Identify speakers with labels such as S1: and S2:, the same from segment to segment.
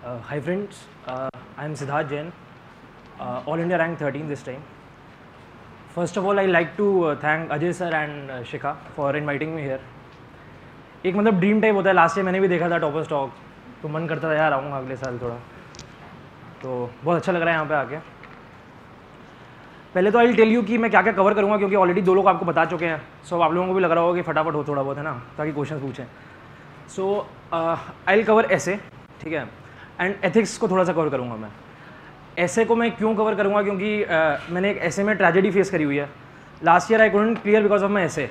S1: Hi friends, I am Siddharth Jain, All India rank 13 this time. First of all, I like to thank Ajay sir and Shikha for inviting me here. एक मतलब dream type होता है, last year मैंने भी देखा था topper stock, तो मन करता था यार आऊँगा अगले साल थोड़ा, तो बहुत अच्छा लग रहा है यहाँ पे आके. पहले तो आई टेल यू कि मैं क्या क्या कवर करूँगा, क्योंकि ऑलरेडी 2 लोग आपको बता चुके हैं. सो आप लोगों को भी लग रहा होगा कि फटाफट हो थोड़ा बहुत, है ना, ताकि क्वेश्चन पूछें. सो आई विल कवर ऐसे, ठीक है, एंड एथिक्स को थोड़ा सा कवर करूँगा मैं. ऐसे को मैं क्यों कवर करूँगा, क्योंकि मैंने एक ऐसे में ट्रेजेडी फेस करी हुई है. Last year I couldn't clear because of my essay.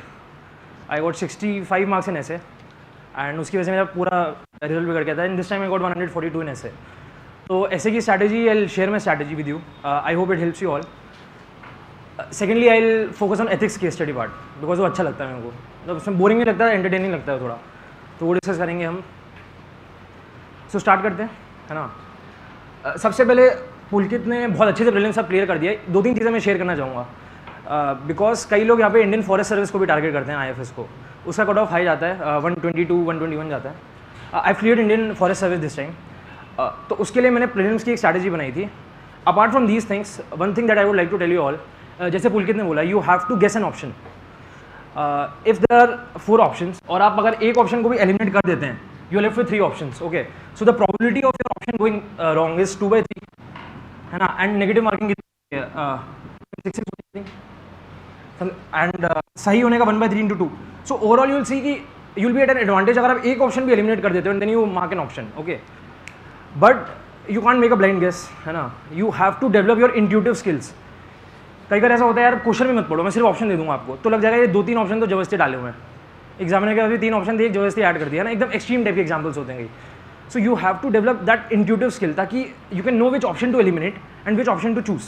S1: I got 65 marks in ऐसे, एंड उसकी वजह से मेरा पूरा रिजल्ट बिगड़ गया था. And this time I got 142 इन ऐसे. तो ऐसे की strategy, I will share my strategy with you. I hope it helps you all. Secondly I will focus on ethics case study part, because वो अच्छा लगता है मेरे को. मतलब उसमें बोरिंग नहीं लगता है, एंटरटेनिंग लगता है थोड़ा, तो वो डिस्कस करेंगे हम. सो स्टार्ट करते हैं, है ना. सबसे पहले पुलकित ने बहुत अच्छे से प्रीलिम्स सब क्लियर कर दिया. 2-3 चीज़ें मैं शेयर करना चाहूँगा, बिकॉज कई लोग यहाँ पे इंडियन फॉरेस्ट सर्विस को भी टारगेट करते हैं, IFS को. उसका कट ऑफ हाई जाता है, 122 121 जाता है. I clear Indian forest service this time. तो उसके लिए मैंने प्रीलिम्स की एक स्ट्रैटेजी बनाई थी. Apart from these things, one thing that I would like to tell you all, जैसे पुलकित ने बोला, you have to guess an option. If there are 4 options और आप अगर एक ऑप्शन को भी एलिमिनेट कर देते हैं, you left with 3 options. Okay, so the probability of your option going wrong is 2/3, है ना. एंड नेगेटिव मार्किंग एंड सही होने का 1/3 into 2. So overall you will see कि you will be at an advantage अगर आप एक ऑप्शन भी एलिमिनेट कर देते हो, and then you mark an option. Okay, but you can't make a blind guess, है ना. You have to develop your intuitive skills. कई बार ऐसा होता है यार, क्वेश्चन भी मत पढ़ो, मैं सिर्फ ऑप्शन दे दूंगा आपको, तो लग जाएगा ये 2-3 ऑप्शन तो जबरदस्ती डाले हुए हैं. एग्जामिनर के अभी 3 ऑप्शन दिए, जबरदस्ती ऐड कर दिया ना, एकदम एक्सट्रीम टाइप के एग्जाम्पल्स होते हैं. So you have to develop that intuitive skill, ताकि you can know which option to eliminate and which option to choose.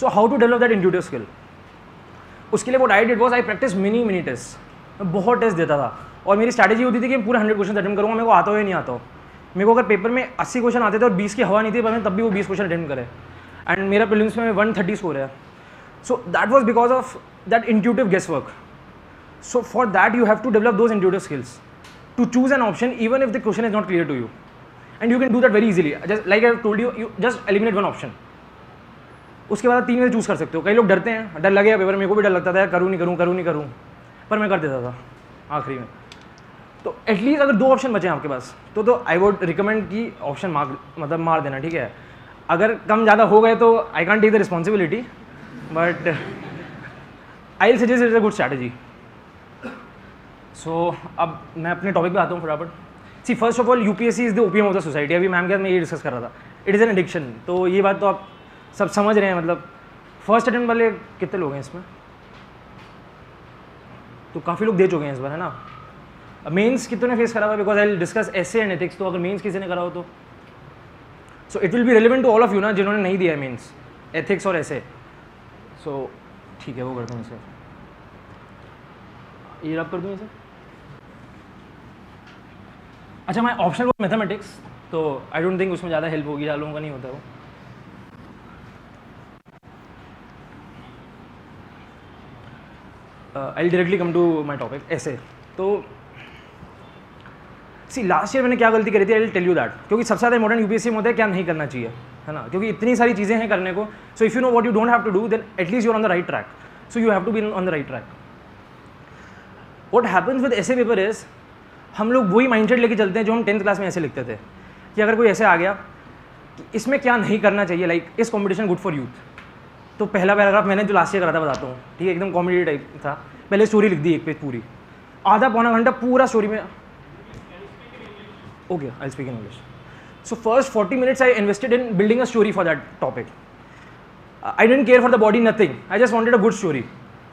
S1: So how to develop that intuitive skill. उसके लिए what I did was I practice mini test. मैं बहुत test देता था, और मेरी strategy होती थी कि पूरे 100 क्वेश्चन अटेम्प्ट करूँगा, मेरे को आता हो या नहीं आता हो. मेरे को अगर पेपर में 80 क्वेश्चन आते थे और 20 की हवा नहीं थी, पर मैं तब भी वो 20 क्वेश्चन अटेम्प्ट करे, एंड मेरा प्रीलिम्स में 130 स्कोर है. So that was because of that intuitive guesswork. So for that you have to develop those intuitive skills to choose an option even if the question is not clear to you, and you can do that very easily. Just like I told you, you just eliminate one option. उसके बाद 3 में से choose कर सकते हो. कई लोग डरते हैं, डर लगेगा पेपर, मेरे को भी डर लगता था, करूँ नहीं करूँ, पर मैं कर देता था आखिरी में. तो एटलीस्ट अगर 2 ऑप्शन बचे हैं आपके पास, तो आई वुड रिकमेंड कि ऑप्शन मार देना, ठीक है. अगर कम ज़्यादा हो गए तो I can't take the responsibility, but I'll suggest it's a good strategy. So अब मैं अपने टॉपिक पे आता हूँ फटाफट. See first of all, UPSC is the opium of the society. अभी मैम के साथ मैं ये डिस्कस कर रहा था, इट इज़ एन एडिक्शन. तो ये बात तो आप सब समझ रहे हैं. मतलब फर्स्ट अटेम्प्ट वाले कितने लोग हैं इसमें, तो काफ़ी लोग दे चुके हैं इस बार, है ना. मेंस कितने ने फेस करा हुआ, बिकॉज आई विल डिस्कस ऐसे एंड एथिक्स. तो अगर मेंस किसी ने करा हो तो so it will be relevant to all of you ना, जिन्होंने नहीं दिया है मेंस, एथिक्स और ऐसे. सो ठीक है, वो करता हूँ इसे, ये रब कर दूँ इसे. अच्छा, मैं ऑप्शन वो मैथमेटिक्स, तो आई डोंट थिंक उसमें ज़्यादा हेल्प होगी, ज़्यादा लोगों का नहीं होता वो. I will directly come to my topic. ऐसे तो सी लास्ट ईयर मैंने क्या गलती करी थी, I will tell you that. क्योंकि सबसे ज़्यादा इंपॉर्टेंट UPSC में होता है क्या नहीं करना चाहिए, है ना. क्योंकि इतनी सारी चीज़ें हैं करने को. So if you know what you don't have to do, then at least you are on the right track. So you have to be on the right track. What happens with ऐसे पेपर इज, हम लोग वही mindset लेके चलते हैं जो हम 10th class में ऐसे लिखते थे, कि अगर कोई ऐसे आ गया कि इसमें क्या नहीं करना चाहिए, लाइक इस कॉम्पिटिशन गुड फॉर यूथ. तो पहला पैराग्राफ मैंने जो लास्ट ईयर करा था बताता हूँ, ठीक है, एकदम कॉमेडी टाइप था. पहले स्टोरी लिख दी 1 पेज पूरी, आधा पौना घंटा पूरा स्टोरी में. Okay, I'll speak in English. So first 40 minutes I invested in building a story for that topic. I didn't care for the body, nothing. I just wanted a good story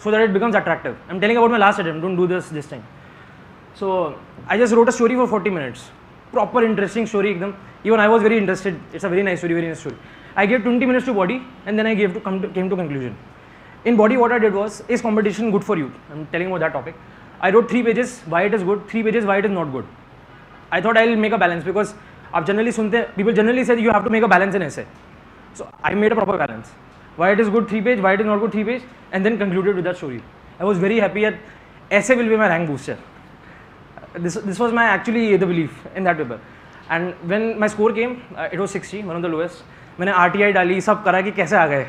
S1: so that it becomes attractive. I'm telling about my last attempt, don't do this time. So I just wrote a story for 40 minutes. Proper interesting story ekdam. Even I was very interested. It's a very nice story. I gave 20 minutes to body, and then I came to conclusion. In body what I did was, is competition good for you? I'm telling about that topic. I wrote 3 pages why it is good, 3 pages why it is not good. I thought I'll make a balance, because आप generally सुनते हैं, people generally say you have to make a balance in essay. So I made a proper balance. Why it is good 3 page, why it is not good 3 page, and then concluded with that story. I was very happy that essay will be my rank booster. This was my actually the belief in that paper. And when my score came it was 60, one of the lowest. मैंने RTI डाली, सब करा कि कैसे आ गए,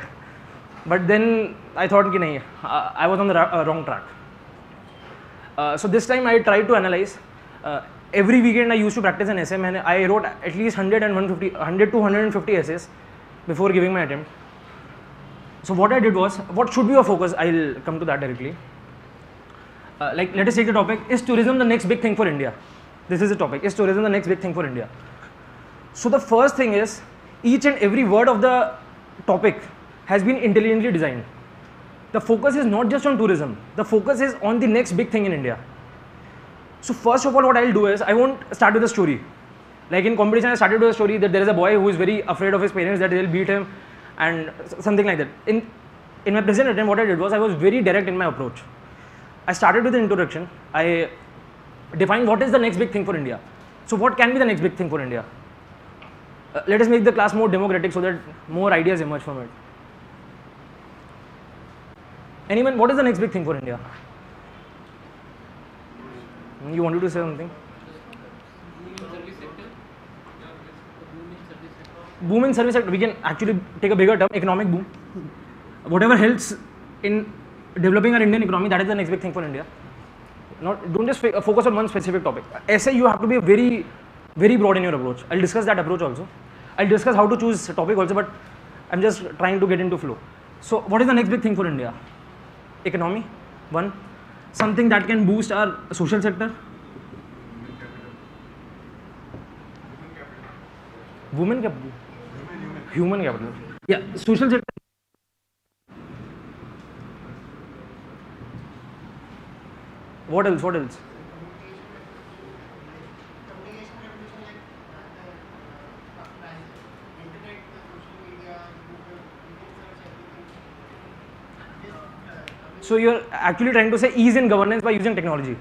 S1: but then I thought कि नहीं, I was on the wrong track. So this time I tried to analyze. Every weekend I used to practice an essay. I wrote at least 100 to 150 essays before giving my attempt. So what I did was, what should be your focus? I'll come to that directly. Like, let us take the topic, is tourism the next big thing for India? This is the topic, is tourism the next big thing for India? So the first thing is, each and every word of the topic has been intelligently designed. The focus is not just on tourism, the focus is on the next big thing in India. So first of all, what I'll do is, I won't start with a story. Like in competition, I started with a story that there is a boy who is very afraid of his parents, that they'll beat him and something like that. In my present attempt, what I did was, I was very direct in my approach. I started with an introduction. I defined what is the next big thing for India. So what can be the next big thing for India? Let us make the class more democratic so that more ideas emerge from it. Anyone, what is the next big thing for India? You wanted to say something? Booming service sector. We can actually take a bigger term, economic boom. Whatever helps in developing our Indian economy, that is the next big thing for India. Don't just focus on one specific topic. Essay, you have to be very, very broad in your approach. I'll discuss that approach also. I'll discuss how to choose a topic also, but I'm just trying to get into flow. So what is the next big thing for India? Economy, one. Something that can boost our social sector. Women capital. Human capital. Yeah, social sector. What else? What else? So you're actually trying to say ease in governance by using technology,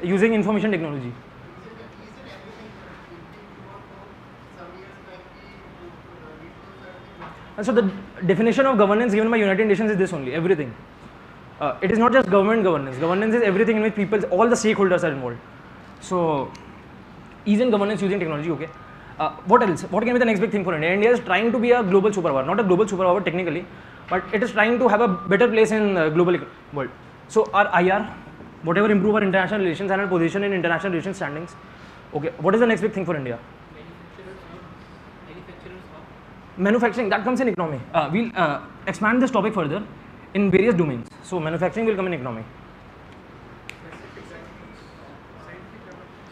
S1: using information technology. And so the definition of governance given by United Nations is this only, everything. It is not just government governance. Governance is everything in which people, all the stakeholders are involved. So ease in governance using technology, okay. What else? What can be the next big thing for India? India is trying to be a global superpower, not a global superpower technically, but it is trying to have a better place in global world. So our IR, whatever improve our international relations and our position in international relations standings. Okay, what is the next big thing for India? Manufacturing, that comes in economy. We'll expand this topic further in various domains. So manufacturing will come in economy.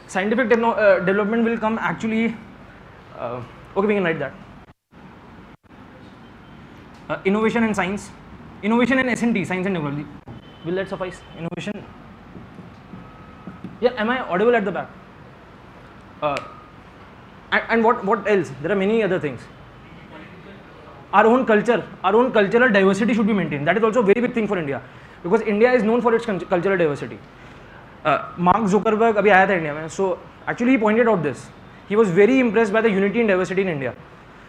S1: Scientific development will come actually, okay, we can write that. Innovation and science, innovation and S&T, science and technology. Will that suffice? Innovation. Yeah, am I audible at the back? And what else? There are many other things. Our own culture, our own cultural diversity should be maintained. That is also a very big thing for India, because India is known for its cultural diversity. Mark Zuckerberg abhi aaya tha India mein, so actually he pointed out this. He was very impressed by the unity and diversity in India.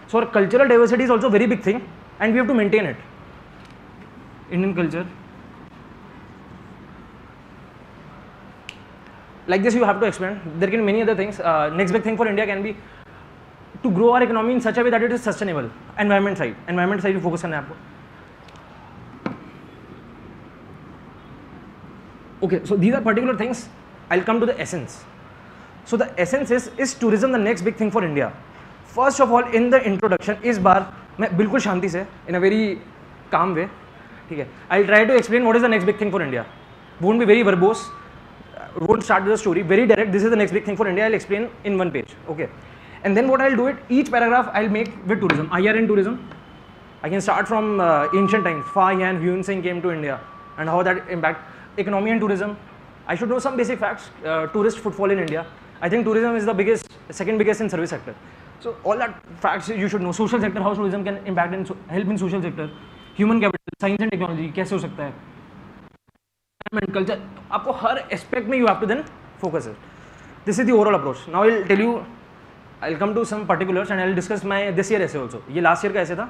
S1: So our cultural diversity is also a very big thing, and we have to maintain it. Indian culture. Like this you have to expand. There can be many other things. Next big thing for India can be to grow our economy in such a way that it is sustainable. Environment side you focus करना है आपको. Okay, so these are particular things. I'll come to the essence. So the essence is tourism the next big thing for India? First of all, in the introduction, इस बार मैं बिल्कुल शांति से, in a very calm way, ठीक है, I'll try to explain what is the next big thing for India. Won't be very verbose. Won't start with a story. Very direct. This is the next big thing for India. I'll explain in one page. Okay. And then what I'll do it, each paragraph I'll make with tourism. IR in tourism. I can start from ancient times. Fa Yan, Hyun Sing came to India and how that impact economy and tourism. I should know some basic facts. Tourist footfall in India. I think tourism is the biggest, second biggest in service sector. So all that facts you should know. Social sector, how tourism can impact and help in social sector. Human capital, science and technology, कैसे हो सकता है? And culture. आपको हर aspect में you have to then focus it. This is the overall approach. Now I'll tell you. I'll come to some particulars and I'll discuss my this year essay also. ये last year का essay था.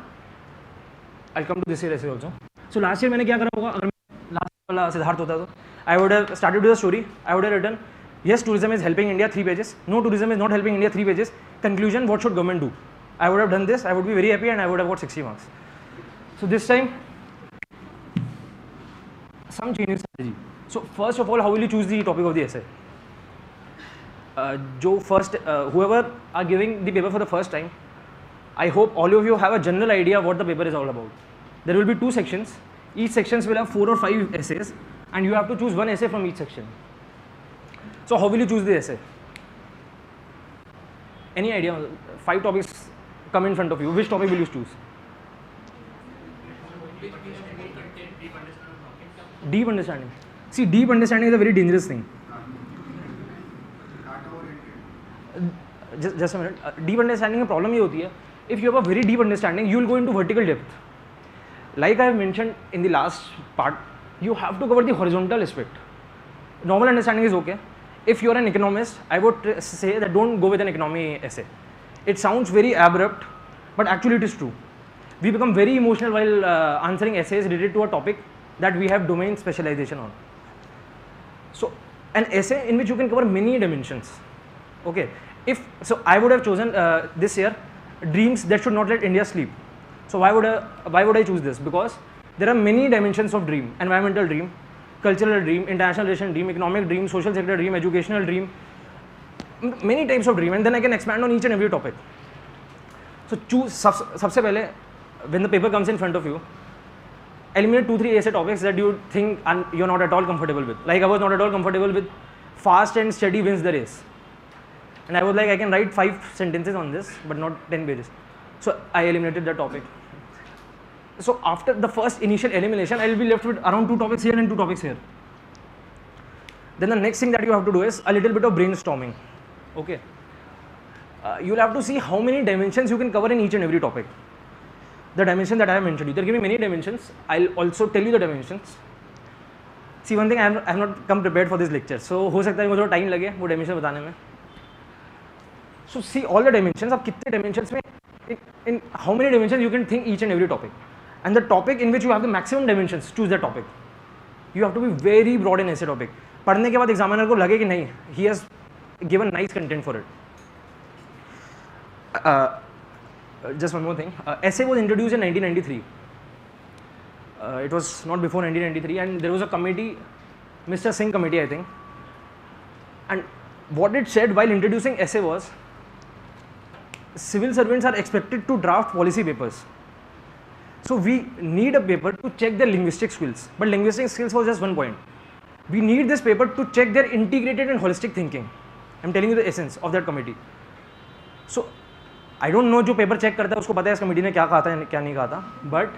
S1: I'll come to this year essay also. So last year मैंने क्या करा होगा, अगर last वाला सिद्धार्थ होता तो I would have started with a story. I would have written Yes, tourism is helping India, 3 pages. No, tourism is not helping India, 3 pages. Conclusion, what should government do? I would have done this, I would be very happy, and I would have got 60 marks. So this time, some change in strategy. So first of all, how will you choose the topic of the essay? Whoever are giving the paper for the first time, I hope all of you have a general idea what the paper is all about. There will be 2 sections. Each sections will have 4 or 5 essays, and you have to choose one essay from each section. So how will you choose the essay? Any idea? 5 topics come in front of you. Which topic will you choose? Deep understanding. See, deep understanding is a very dangerous thing. Just a minute. Deep understanding में problem ये होती है. If you have a very deep understanding, you will go into vertical depth. Like I have mentioned in the last part, you have to cover the horizontal aspect. Normal understanding is okay. If you are an economist, I would say that don't go with an economy essay. It sounds very abrupt, but actually it is true. We become very emotional while answering essays related to a topic that we have domain specialization on. So an essay in which you can cover many dimensions. Okay. So I would have chosen this year dreams that should not let India sleep. So why would I choose this? Because there are many dimensions of dream: environmental dream, cultural dream, international relation dream, economic dream, social sector dream, educational dream, many types of dream, and then I can expand on each and every topic. So choose सबसे पहले when the paper comes in front of you, eliminate 2-3 essay topics that you think you're not at all comfortable with. Like I was not at all comfortable with fast and steady wins the race. And I was like, I can write 5 sentences on this, but not 10 pages. So I eliminated that topic. So after the first initial elimination, I will be left with around 2 topics here and 2 topics here. Then the next thing that you have to do is a little bit of brainstorming. Okay. You'll have to see how many dimensions you can cover in each and every topic. The dimension that I have mentioned you. They're giving many dimensions. I'll also tell you the dimensions. See, one thing, I have not come prepared for this lecture. So हो सकता है मुझे time लगे वो dimension बताने में. So see all the dimensions. अब कितने dimensions में in how many dimensions you can think each and every topic, and the topic in which you have the maximum dimensions, choose that topic. You have to be very broad in essay topic. पढ़ने के बाद examiner को लगे कि नहीं, he has given nice content for it. Just one more thing. Essay was introduced in 1993. It was not before 1993, and there was a committee, Mr. Singh committee, I think. And what it said while introducing essay was, civil servants are expected to draft policy papers. So we need a paper to check their linguistic skills. But linguistic skills was just one point. We need this paper to check their integrated and holistic thinking. I'm telling you the essence of that committee. So I don't know जो paper check करता है उसको पता है इस committee ने क्या कहा था क्या नहीं कहा था. But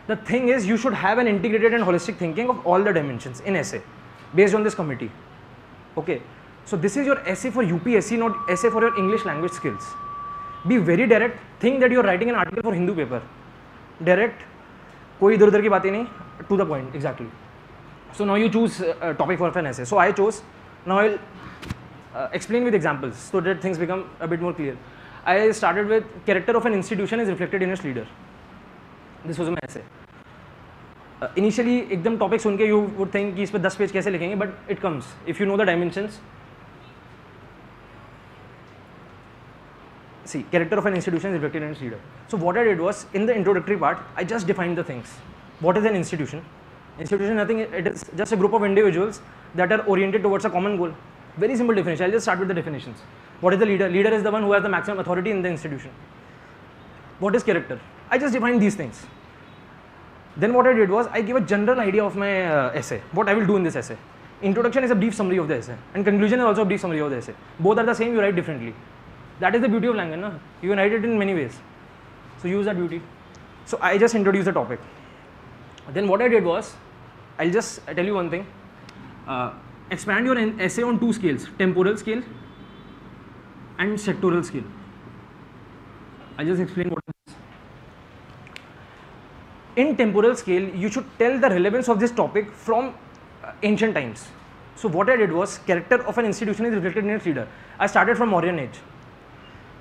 S1: the thing is, you should have an integrated and holistic thinking of all the dimensions in essay based on this committee. Okay. So this is your essay for UPSC, not essay for your English language skills. Be very direct. Think that you are writing an article for Hindu paper. Direct. कोई इधर उधर की बातें नहीं. To the point. Exactly. So now you choose a topic for an essay. So I chose. Now I'll explain with examples so that things become a bit more clear. I started with character of an institution is reflected in its leader. This was my essay. Initially एकदम topic सुन के you would think कि इस पे 10 page कैसे लिखेंगे, but it comes if you know the dimensions. See, character of an institution is reflected in its leader. So what I did was, in the introductory part, I just defined the things. What is an institution? Institution is nothing, it is just a group of individuals that are oriented towards a common goal. Very simple definition. I'll just start with the definitions. What is the leader? Leader is the one who has the maximum authority in the institution. What is character? I just defined these things. Then what I did was, I gave a general idea of my essay, what I will do in this essay. Introduction is a brief summary of the essay, and conclusion is also a brief summary of the essay. Both are the same, you write differently. That is the beauty of language, na? You can write it in many ways. So use that beauty. So I just introduced the topic. Then what I did was, I'll just tell you one thing. Expand your essay on 2 scales, temporal scale and sectoral scale. I'll just explain what it is. In temporal scale, you should tell the relevance of this topic from ancient times. So what I did was, character of an institution is reflected in its leader. I started from Mauryan age.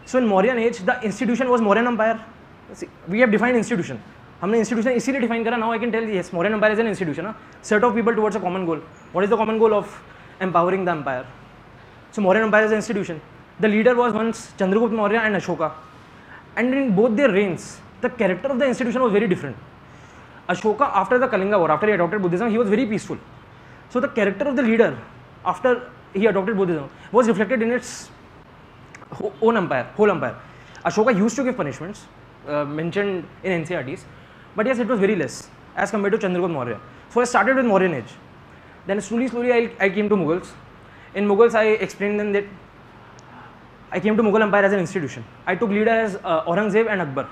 S1: So in Mauryan age, the institution was Mauryan Empire. See, we have defined institution. हमने institution इसीलिए define करा. Now I can tell, yes, Mauryan Empire is an institution. Set of people towards a common goal. What is the common goal of empowering the empire? So Mauryan Empire is an institution. The leader was once Chandragupta Maurya and Ashoka, and in both their reigns, the character of the institution was very different. Ashoka, after the Kalinga War, after he adopted Buddhism, he was very peaceful. So the character of the leader, after he adopted Buddhism, was reflected in its own empire, whole empire. Ashoka used to give punishments, mentioned in NCRTs, but yes, it was very less as compared to Chandragupta Maurya. So I started with Mauryan age. Then slowly I came to Mughals. In Mughals, I explained them that I came to Mughal Empire as an institution. I took leader as Aurangzeb and Akbar.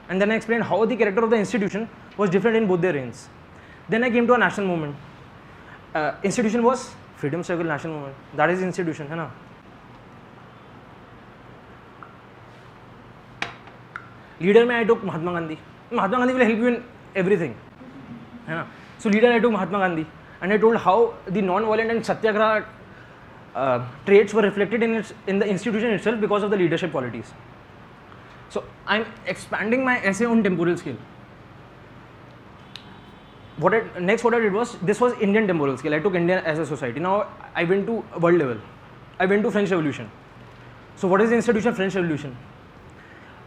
S1: And then I explained how the character of the institution was different in both their reigns. Then I came to a national movement. Institution was freedom struggle national movement. That is institution, है ना? Leader में I took Mahatma Gandhi. Mahatma Gandhi will help you in everything, है ना? So leader I took Mahatma Gandhi, and I told how the non-violent and satyagraha traits were reflected in the institution itself because of the leadership qualities. So I'm expanding my essay on temporal scale. What I did was, this was Indian temporal scale. I took India as a society. Now I went to world level. I went to French Revolution. So what is the institution? French Revolution.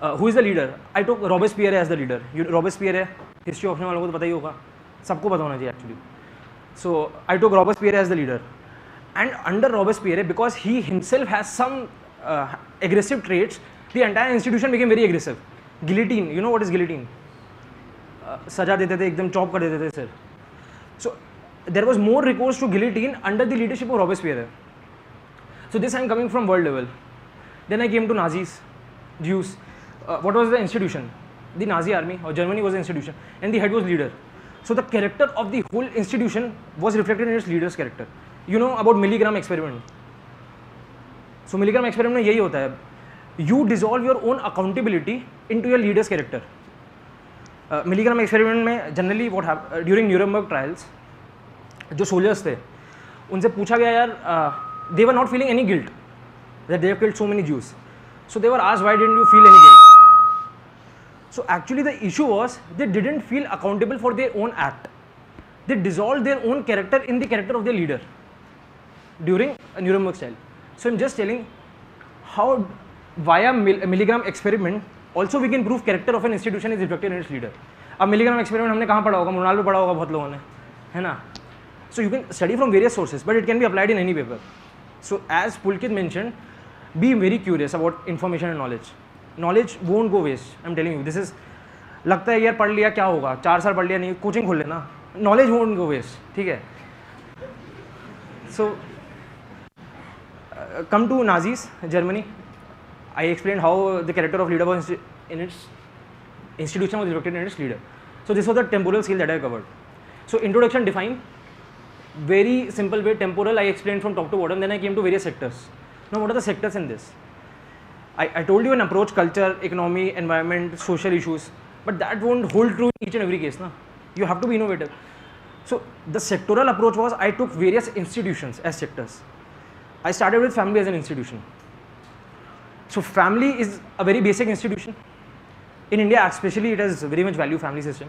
S1: Who is the leader? I took Robespierre as the leader. Robespierre, history option वालों को तो पता ही होगा, सबको पता होना चाहिए actually. So I took Robespierre as the leader. And under Robespierre, because he himself has some aggressive traits, the entire institution became very aggressive. Guillotine, you know what is guillotine? सजा देते थे, एकदम चॉप कर देते थे sir. So there was more recourse to guillotine under the leadership of Robespierre. So this I am coming from world level. Then I came to Nazis, Jews. What was the institution? The Nazi army, or Germany was the institution, and the head was leader. So the character of the whole institution was reflected in its leader's character. You know about milligram experiment. So milligram experiment में यही होता है. You dissolve your own accountability into your leader's character. Milligram experiment में generally what happened during Nuremberg trials, जो soldiers थे, उनसे पूछा गया यार, they were not feeling any guilt that they have killed so many Jews. So they were asked, why didn't you feel any guilt? So actually the issue was they didn't feel accountable for their own act. They dissolved their own character in the character of their leader during a Nuremberg trial. So I'm just telling how via milligram experiment also we can prove character of an institution is reflected in its leader. अब milligram experiment हमने कहाँ पढ़ा होगा? मृणाल में पढ़ा होगा बहुत लोगों ने, है ना? So you can study from various sources, but it can be applied in any paper. So as Pulkit mentioned, be very curious about information and knowledge. Knowledge won't go waste. I'm telling you, this is लगता है यार पढ़ लिया क्या होगा, 4 साल पढ़ लिया नहीं, कोचिंग खोल लेना. Knowledge won't go waste. ठीक है? So come to Nazis, Germany. I explained how the character of leader was in its institution was reflected in its leader. So this was the temporal scale that I covered. So introduction, define. Very simple way, temporal. I explained from top to bottom. Then I came to various sectors. Now what are the sectors in this? I told you an approach, culture, economy, environment, social issues. But that won't hold true in each and every case. Na? You have to be innovative. So the sectoral approach was I took various institutions as sectors. I started with family as an institution. So family is a very basic institution. In India especially it has very much value family system.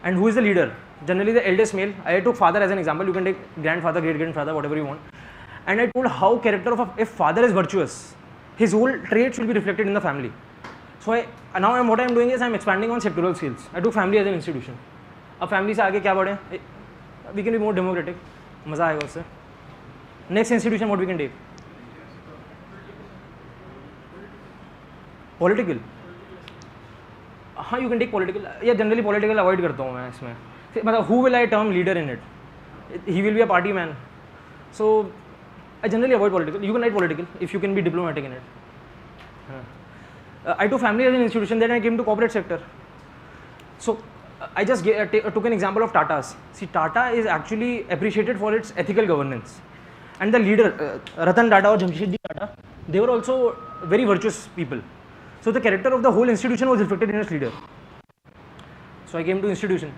S1: And who is the leader? Generally the eldest male. I took father as an example. You can take grandfather, great grandfather, whatever you want. And I told how character of if father is virtuous, his whole traits will be reflected in the family. So now what I am doing is I am expanding on sectoral skills. I took family as an institution. अब family से आगे क्या बढ़े? We can be more democratic. मज़ा आएगा उससे. Next institution what we can take? Political. हाँ, you can take political. या generally political avoid करता हूँ मैं इसमें. मतलब who will I term leader in it? He will be a party man. So I generally avoid political. You can write political if you can be diplomatic in it. I took family as an institution. Then I came to corporate sector. So I just took an example of Tata's. See, Tata is actually appreciated for its ethical governance. And the leader, Ratan Tata or Jamshedji Tata, they were also very virtuous people. So the character of the whole institution was reflected in its leader. So I came to institution,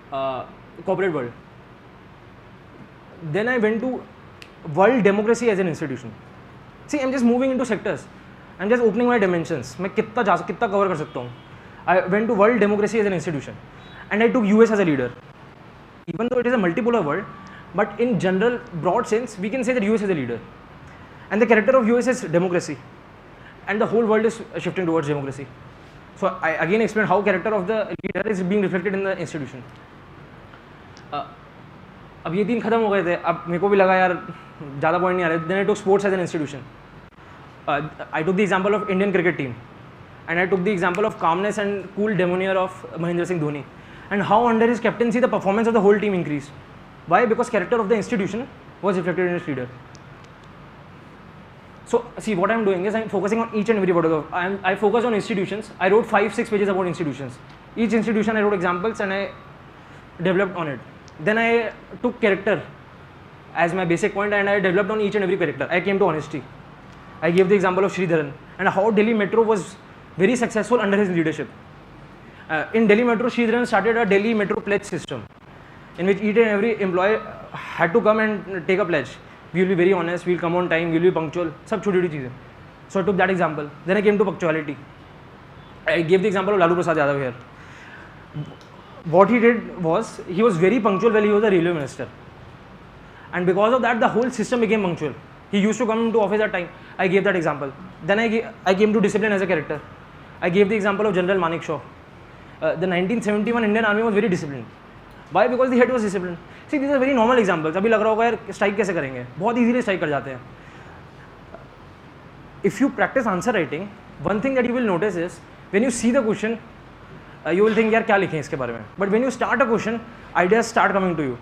S1: corporate world. Then I went to world democracy as an institution. See, I'm just moving into sectors. I'm just opening my dimensions. मैं कितना cover कर सकता हूँ. I went to world democracy as an institution, and I took US as a leader. Even though it is a multipolar world, but in general broad sense we can say that US is a leader, and the character of US is democracy, and the whole world is shifting towards democracy. So I again explained how character of the leader is being reflected in the institution. अब ये 3 खत्म हो गए थे, अब मेरे को भी लगा यार ज़्यादा पॉइंट नहीं आ रहे. Then I took sports as an institution. I took the example of Indian cricket team, and I took the example of calmness and cool demeanor of Mahendra Singh Dhoni, and how under his captaincy the performance of the whole team increased. Why? Because character of the institution was reflected in its leader. So see, what I'm doing is I'm focusing on each and every word of I focus on institutions. I wrote 5-6 pages about institutions. Each institution I wrote examples and I developed on it. Then I took character as my basic point and I developed on each and every character. I came to honesty. I gave the example of Sridharan and how Delhi Metro was very successful under his leadership. In Delhi Metro, Sridharan started a Delhi Metro pledge system in which each and every employee had to come and take a pledge. We will be very honest, we will come on time, we will be punctual, सब छोटी-छोटी चीज़ें. So I took that example. Then I came to punctuality. I gave the example of Lalu Prasad Yadav here. What he did was, he was very punctual while he was a railway minister. And because of that, the whole system became punctual. He used to come to office at time. I gave that example. Then I came to discipline as a character. I gave the example of General Manik Shaw. The 1971 Indian Army was very disciplined. Why? Because the head was disciplined. See, these are very normal examples. अभी लग रहा होगा यार strike कैसे करेंगे, बहुत easily strike कर जाते हैं. If you practice answer writing, one thing that you will notice is when you see the question, you will think यार क्या लिखें इसके बारे में. But when you start a question, ideas start coming to you,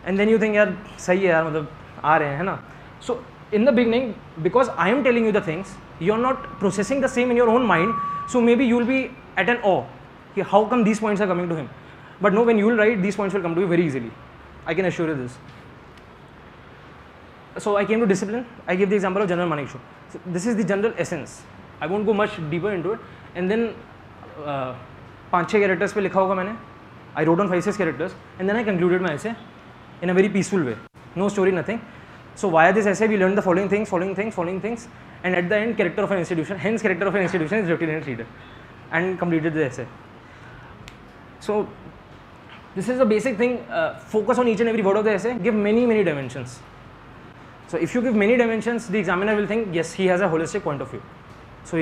S1: and then you think यार सही है यार, मतलब आ रहे हैं, है ना. So in the beginning, because I am telling you the things, you are not processing the same in your own mind. So maybe you will be at an awe. How come these points are coming to him? But no, when you will write, these points will come to you very easily. I can assure you this. So I came to discipline. I gave the example of General Manik Shaw. So this is the general essence. I won't go much deeper into it. And then 5-6 characters पे लिखा होगा मैंने. I wrote on 5-6 characters, and then I concluded my essay in a very peaceful way. No story, nothing. So via this essay, we learned the following things, and at the end, character of an institution. Hence, character of an institution is written in its leader, and completed the essay. So this is a basic thing. Focus on each and every word of the essay. Give many dimensions. So if you give many dimensions, the examiner will think, yes, he has a holistic point of view. So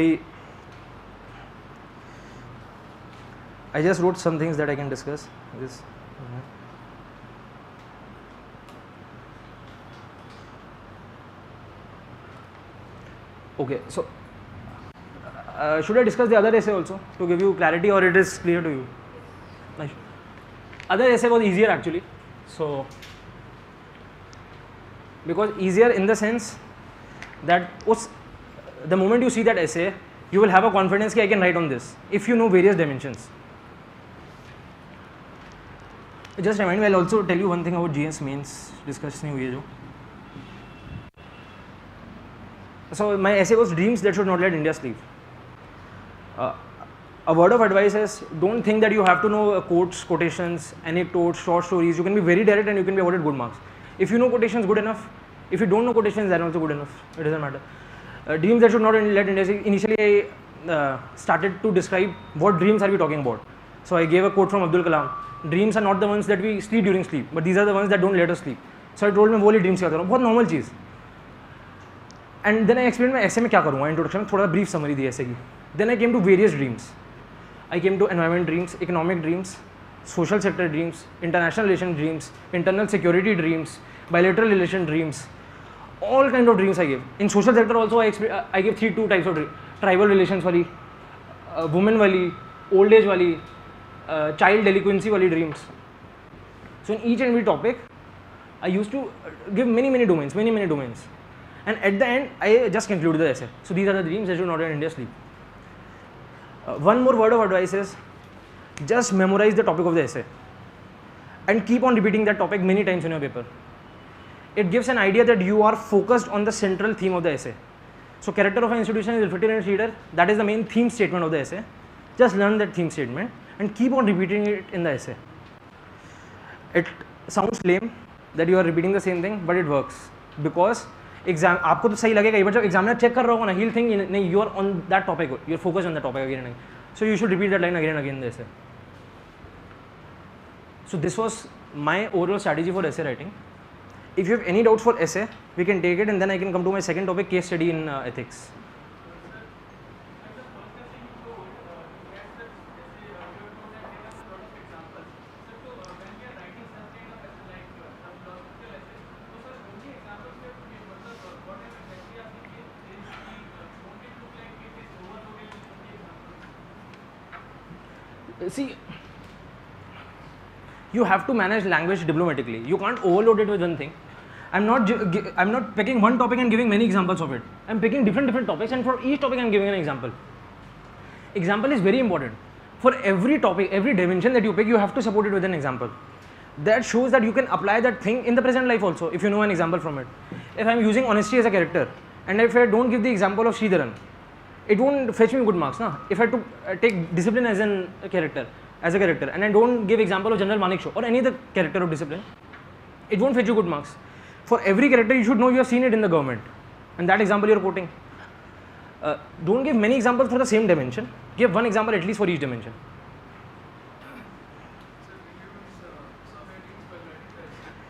S1: I just wrote some things that I can discuss. Okay, so should I discuss the other essay also to give you clarity, or it is clear to you? Other essay was easier actually. So because easier in the sense that the moment you see that essay, you will have a confidence that I can write on this if you know various dimensions. Just remind me, I'll also tell you one thing about GS mains. Discuss नहीं हुई है जो. So my essay was dreams that should not let India sleep. A word of advice is, don't think that you have to know quotes, quotations, anecdotes, short stories. You can be very direct and you can be awarded good marks. If you know quotations, good enough. If you don't know quotations, then also good enough. It doesn't matter. Dreams that should not let India sleep. Initially, I started to describe what dreams are we talking about. So I gave a quote from Abdul Kalam. Dreams are not the ones that we sleep during sleep, but these are the ones that don't let us sleep. So I told me, वो वाली dreams क्या करूँ? बहुत normal cheese. And then I explained मैं ऐसे में क्या करूँगा, introduction में थोड़ा brief summary दी ऐसे की. Then I came to various dreams. I came to environment dreams, economic dreams, social sector dreams, international relation dreams, internal security dreams, bilateral relation dreams, all kind of dreams I gave. In social sector also I gave two types of dreams: tribal relations wali, women wali, old age wali, child delinquency wali dreams. So in each and every topic, I used to give many domains, and at the end I just concluded the essay. So these are the dreams that should not let India sleep. One more word of advice is, just memorize the topic of the essay and keep on repeating that topic many times in your paper. It gives an idea that you are focused on the central theme of the essay. So character of an institution is reflected in its leader. That is the main theme statement of the essay. Just learn that theme statement and keep on repeating it in the essay. It sounds lame that you are repeating the same thing, but it works because exam आपको तो सही लगेगा, but जब examiner check कर रहा होगा ना, he will think नहीं, you are on that topic, you are focus on that topic again and again. So you should repeat that line again and again. जैसे So this was my overall strategy for essay writing. If you have any doubts for essay, we can take it, and then I can come to my second topic, case study in ethics. See, you have to manage language diplomatically. You can't overload it with one thing. I'm not picking one topic and giving many examples of it. I'm picking different topics, and for each topic I'm giving an example. Example is very important. For every topic, every dimension that you pick, you have to support it with an example. That shows that you can apply that thing in the present life also, if you know an example from it. If I'm using honesty as a character, and if I don't give the example of Sridharan, it won't fetch me good marks. Na? If I take discipline as a character, and I don't give example of General Manekshaw or any other character of discipline, it won't fetch you good marks. For every character, you should know you have seen it in the government, and that example you are quoting. Don't give many examples for the same dimension. Give one example at least for each dimension.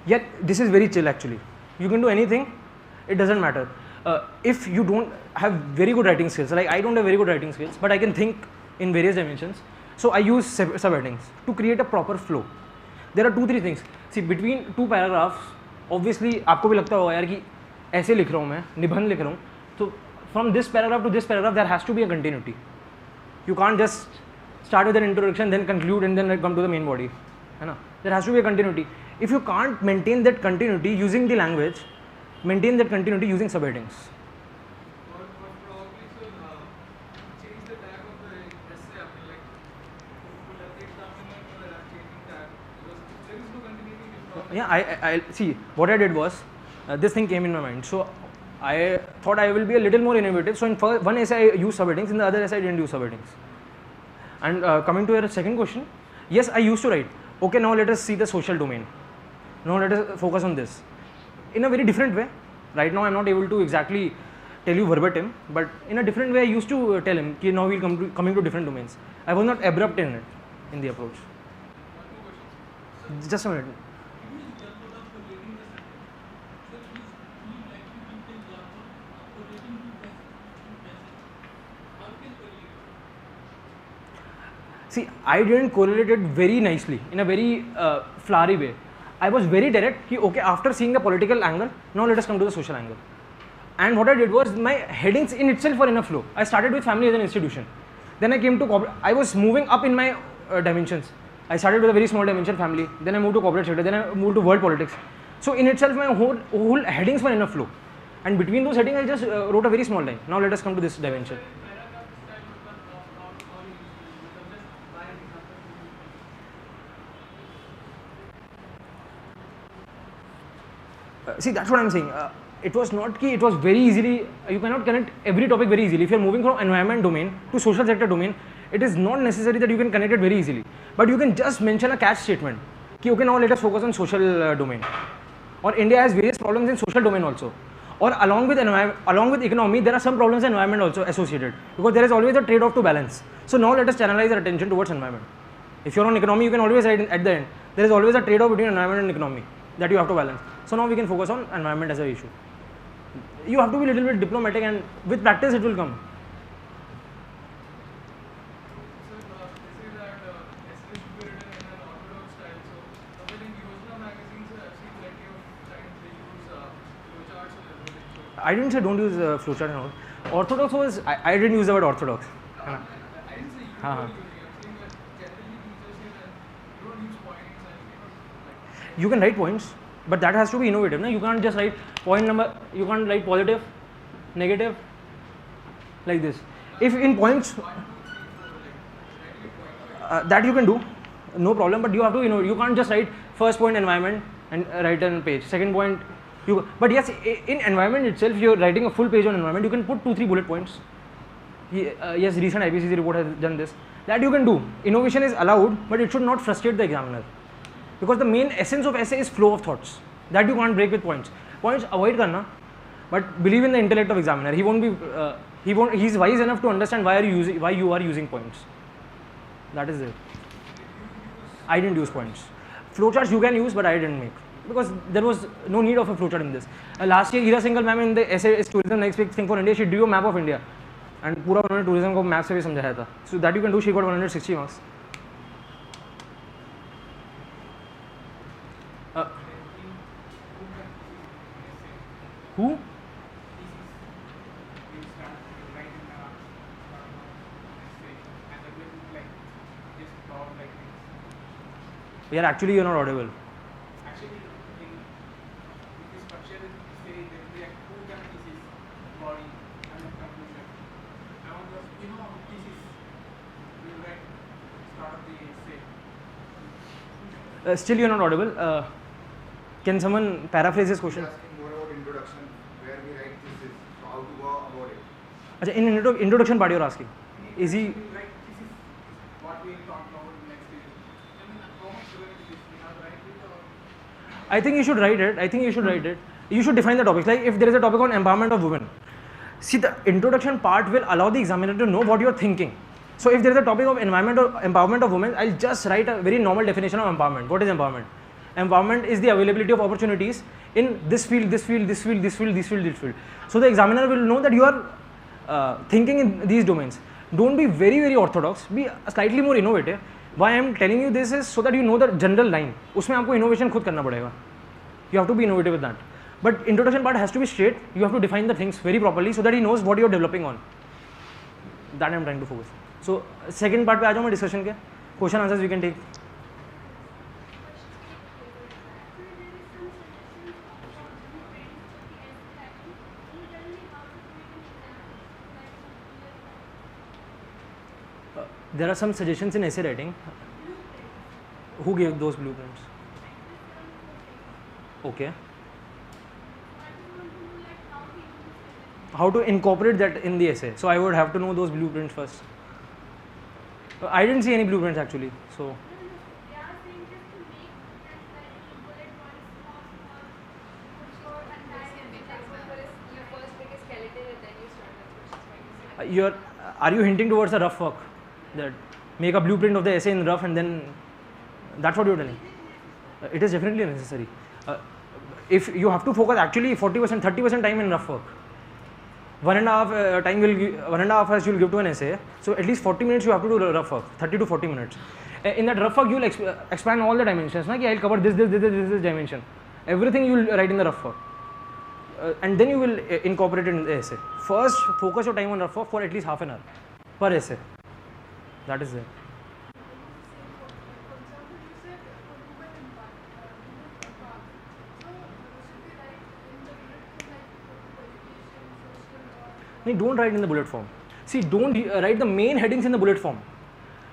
S1: Yet this is very chill actually. You can do anything, it doesn't matter. If you don't have very good writing skills, like I don't have very good writing skills, but I can think in various dimensions. So I use subheadings to create a proper flow. There are 2-3 things. See, between 2 paragraphs, obviously आपको भी लगता होगा यार कि ऐसे लिख रहा हूँ मैं, निबंध लिख रहा हूँ, तो from this paragraph to this paragraph there has to be a continuity. You can't just start with an introduction, then conclude, and then come to the main body. है ना? There has to be a continuity. If you can't maintain that continuity using the language, maintain that continuity using subheadings. Yeah, I see. What I did was, this thing came in my mind. So I thought I will be a little more innovative. So in one essay I used subheadings, in the other essay I didn't use subheadings. And coming to your second question, yes, I used to write. Okay, now let us see the social domain. Now let us focus on this in a very different way. Right now I'm not able to exactly tell you verbatim, but in a different way I used to tell him that now we'll coming to different domains. I was not abrupt in it, in the approach. Just a minute. See, I didn't correlate it very nicely, in a very flowery way. I was very direct, okay, after seeing the political angle, now let us come to the social angle. And what I did was, my headings in itself were in a flow. I started with family as an institution. Then I came to corporate. I was moving up in my dimensions. I started with a very small dimension, family. Then I moved to corporate sector. Then I moved to world politics. So in itself, my whole headings were in a flow. And between those headings, I just wrote a very small line. Now let us come to this dimension. See, that's what I'm saying. It was not key, it was very easily, you cannot connect every topic very easily. If you're moving from environment domain to social sector domain, it is not necessary that you can connect it very easily. But you can just mention a catch statement. Ki, okay, now let us focus on social domain. Or India has various problems in social domain also. Or along with economy, there are some problems in environment also associated. Because there is always a trade-off to balance. So now let us channelize our attention towards environment. If you're on economy, you can always write at the end. There is always a trade-off between environment and economy that you have to balance. So now we can focus on environment as an issue. You have to be a little bit diplomatic, and with practice it will come. I didn't say don't use flowchart and all. Orthodox was, I didn't use the word orthodox. I didn't say you don't use it. I'm saying that generally teachers say that you don't use points. You can write points, but that has to be innovative. No? You can't just write point number, you can't write positive, negative, like this. If in points, that you can do, no problem, but you have to, you can't just write first point environment and write on page. Second point, but yes, in environment itself, you're writing a full page on environment, you can put 2-3 bullet points. Yes, recent IPCC report has done this. That you can do. Innovation is allowed, but it should not frustrate the examiner. Because the main essence of essay is flow of thoughts. That you can't break with points. Points avoid karna, but believe in the intellect of examiner. He's wise enough to understand why you are using points. That is it. I didn't use points. Flowcharts you can use, but I didn't make because there was no need of a flowchart in this. Last year, Ira Singhal ma'am in the essay is tourism next big thing for India. She drew a map of India, and पूरा उन्होंने tourism को map से भी समझाया था. So that you can do. She got 160 marks. Who? Yeah, actually you're not audible.
S2: Actually, in this structure, say there will be like two kind of thesis, body and then conclusion. I want to, thesis, we will write start of the essay.
S1: Still you're not audible. Can someone paraphrase this question?
S3: Asking more about introduction, where we write thesis, so how to go about it.
S1: Achha, in introduction part you're asking. Is he?
S2: We will write thesis, what we will talk about next year. I mean, how much relevant it is, we have to write it or?
S1: I think you should write it. You should define the topics. Like if there is a topic on empowerment of women, see the introduction part will allow the examiner to know what you're thinking. So if there is a topic of environment or empowerment of women, I'll just write a very normal definition of empowerment. What is empowerment? Empowerment is the availability of opportunities in this field, this field, this field, this field, this field, this field. So the examiner will know that you are thinking in these domains. Don't be very, very orthodox. Be slightly more innovative. Why I am telling you this is so that you know the general line. उसमें आपको innovation खुद करना पड़ेगा. You have to be innovative with that. But introduction part has to be straight. You have to define the things very properly so that he knows what you are developing on. That I am trying to focus. So second part पे आ जाऊँ मैं discussion के. Question answers we can take. There are some suggestions in essay writing. Who gave those blueprints? Okay. How to incorporate that in the essay? So I would have to know those blueprints first. I didn't see any blueprints actually. So are you hinting towards a rough work? That make a blueprint of the essay in rough and then that's what you're telling. It is definitely necessary. If you have to focus actually 40%, 30% time in rough work. 1.5 hours you'll give to an essay. So at least 40 minutes you have to do rough work, 30 to 40 minutes. In that rough work you'll expand all the dimensions. Na? I'll cover this dimension. Everything you will write in the rough work. And then you will incorporate it in the essay. First, focus your time on rough work for at least half an hour per essay. That is it. No, don't write in the bullet form. See, don't write the main headings in the bullet form.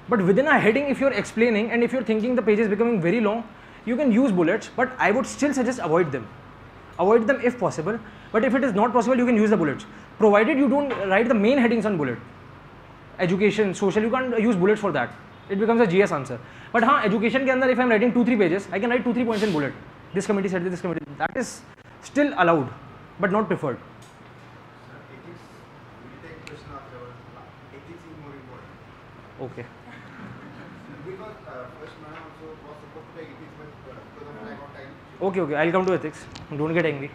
S1: But within a heading, if you're explaining and if you're thinking the page is becoming very long, you can use bullets, but I would still suggest avoid them. Avoid them if possible. But if it is not possible, you can use the bullets. Provided you don't write the main headings on bullet. Education, social, you can't use bullets for that. It becomes a GS answer. But education ke andar, if I'm writing 2-3 pages, I can write 2-3 points in bullet. This committee said this committee. That is still allowed, but not preferred.
S3: Ethics, we take question after. Ethics is more important.
S1: Okay.
S3: Because first man also was supposed to take ethics, but because of lack of time.
S1: Okay, I'll come to ethics. Don't get angry.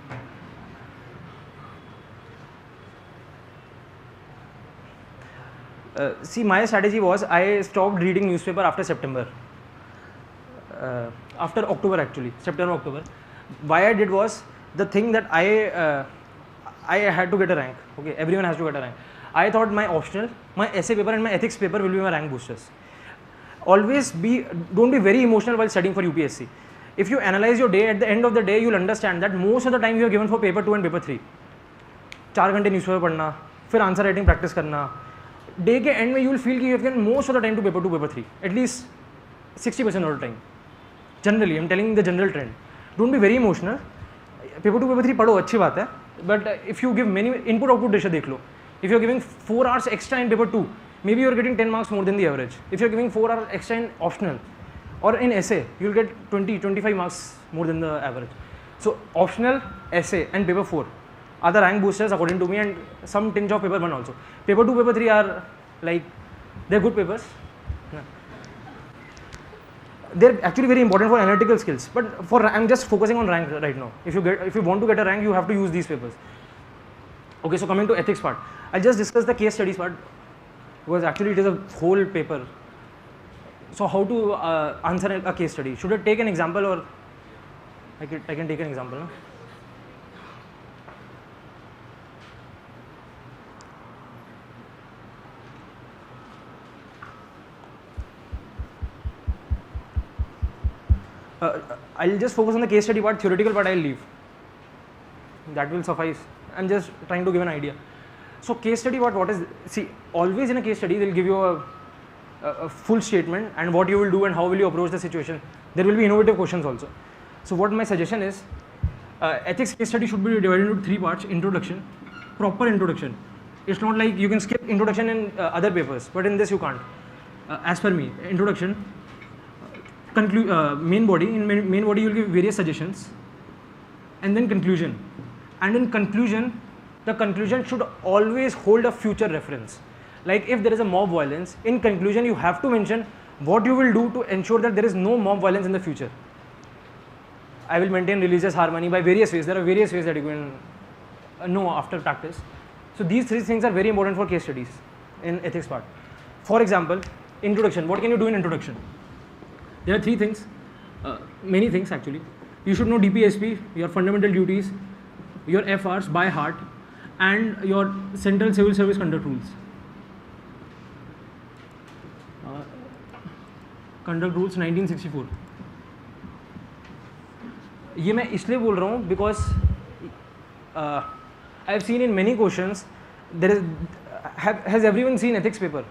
S1: See, my strategy was I stopped reading newspaper after September. After October actually, September, October. Why I did was the thing that I had to get a rank. Okay, everyone has to get a rank. I thought my optional, my essay paper and my ethics paper will be my rank boosters. Don't be very emotional while studying for UPSC. If you analyze your day, at the end of the day, you'll understand that most of the time you are given for paper 2 and paper 3. 4 घंटे newspaper पढ़ना, फिर answer writing practice करना. Day के end में you will feel कि you have given most of the time to paper 2, paper 3, at least 60% of the time. Generally I am telling the general trend. Don't be very emotional. Paper 2, paper 3 पढ़ो, अच्छी बात है, but if you give many input output ratio देख लो. If you are giving 4 hours extra in paper 2, maybe you are getting 10 marks more than the average. If you are giving 4 hours extra in optional or in essay, you will get 20-25 marks more than the average. So optional, essay and paper 4 are the rank boosters according to me, and some tinge of paper 1 also. Paper 2, paper 3 are like, they're good papers. they're actually very important for analytical skills. But I'm just focusing on rank right now. If you want to get a rank, you have to use these papers. Okay, so coming to ethics part, I'll just discuss the case studies part because actually it is a whole paper. So how to answer a case study? Should I take an example, or I can take an example? No? I'll just focus on the case study part. Theoretical part I'll leave. That will suffice. I'm just trying to give an idea. So case study part, what is, see, always in a case study they'll give you a full statement and what you will do and how will you approach the situation. There will be innovative questions also. So what my suggestion is, ethics case study should be divided into 3 parts. Introduction, proper introduction. It's not like you can skip introduction in other papers, but in this you can't. As per me, introduction, main body. In main body you will give various suggestions, and then conclusion. And in conclusion, the conclusion should always hold a future reference. Like if there is a mob violence, in conclusion you have to mention what you will do to ensure that there is no mob violence in the future. I will maintain religious harmony by various ways. There are various ways that you can know after practice. So these 3 things are very important for case studies in ethics part. For example, introduction. What can you do in introduction? There are 3 things, many things actually. You should know DPSP, your fundamental duties, your FRs by heart, and your Central Civil Service Conduct Rules. Conduct Rules 1964. ये मैं इसलिए बोल रहा हूँ because I have seen in many questions there is has everyone seen ethics paper?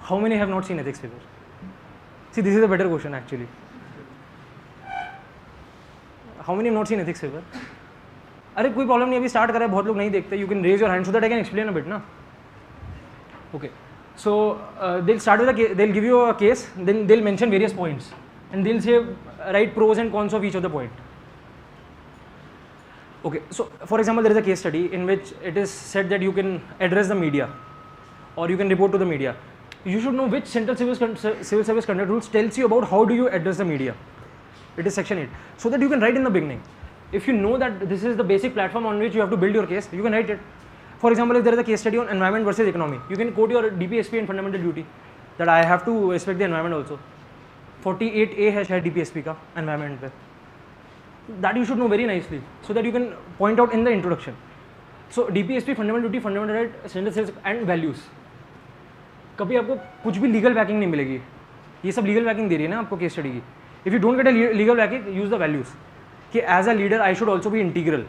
S1: How many have not seen ethics paper? See, this is a better question actually. How many have not seen ethics paper? अरे कोई problem नहीं, अभी start करा है, बहुत लोग नहीं देखते. You can raise your hand so that I can explain a bit ना. Okay, so they'll start with they'll give you a case, then they'll mention various points, and they'll say write pros and cons of each of the point. Okay, so for example, there is a case study in which it is said that you can address the media, or you can report to the media. You should know which Central Civil Service Conduct Rules tells you about how do you address the media. It is section 8, so that you can write in the beginning. If you know that this is the basic platform on which you have to build your case, you can write it. For example, if there is a case study on environment versus economy, you can quote your DPSP and fundamental duty that I have to respect the environment also. 48A है शायद DPSP का environment पे. That you should know very nicely, so that you can point out in the introduction. So DPSP, fundamental duty, fundamental right, standard sales and values. कभी आपको कुछ भी legal backing नहीं मिलेगी. ये सब लीगल बैकिंग दे रही है ना आपको केस स्टडी की. If you don't get a legal backing, use the values कि as a leader I should also be integral,